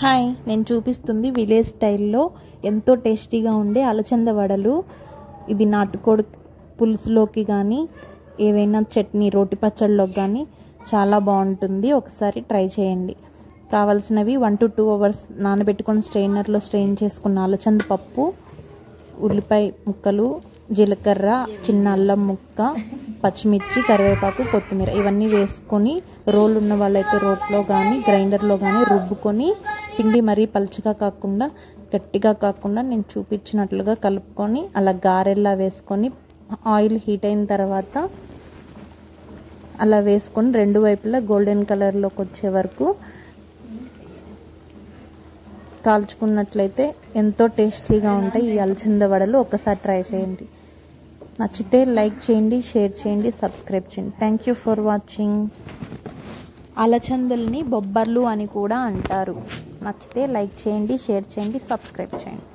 Hi, నేను చూపిస్తుంది village స్టైల్లో ఎంతో టేస్టీగా ఉండే అలచంద వడలు. ఇది నాటుకోడి పులుసులోకి కానీ ఏదైనా చట్నీ రోటి పచ్చళ్ళలోకి కానీ చాలా బాగుంటుంది. ఒకసారి ట్రై చేయండి. కావాల్సినవి 1 to 2 hours నానబెట్టుకొని స్ట్రెయినర్లో స్ట్రెయిన్ చేసుకున్న అలచంద పప్పు, ఉల్లిపాయ ముక్కలు, జీలకర్ర, చిన్న అల్లం ముక్క, పచ్చిమిర్చి, కరివేపాకు, కొత్తిమీర ఇవన్నీ వేసుకొని రోల్ ఉన్న వాళ్ళైతే రోట్లో కానీ గ్రైండర్లో కానీ రుబ్బుకొని పిండి మరీ పలుచగా కాకుండా గట్టిగా కాకుండా నేను చూపించినట్లుగా కలుపుకొని అలా గారెల్లా వేసుకొని ఆయిల్ హీట్ అయిన తర్వాత అలా వేసుకొని రెండు వైపులా గోల్డెన్ కలర్లోకి వచ్చే వరకు కాల్చుకున్నట్లయితే ఎంతో టేస్టీగా ఉంటాయి ఈ అలచంద వడలు. ఒకసారి ట్రై చేయండి. నచ్చితే లైక్ చేయండి, షేర్ చేయండి, సబ్స్క్రైబ్ చేయండి. Thank you for watching. అలచందల్ని బొబ్బర్లు అని కూడా అంటారు. నచ్చితే లైక్ చేయండి, షేర్ చేయండి, సబ్స్క్రైబ్ చేయండి.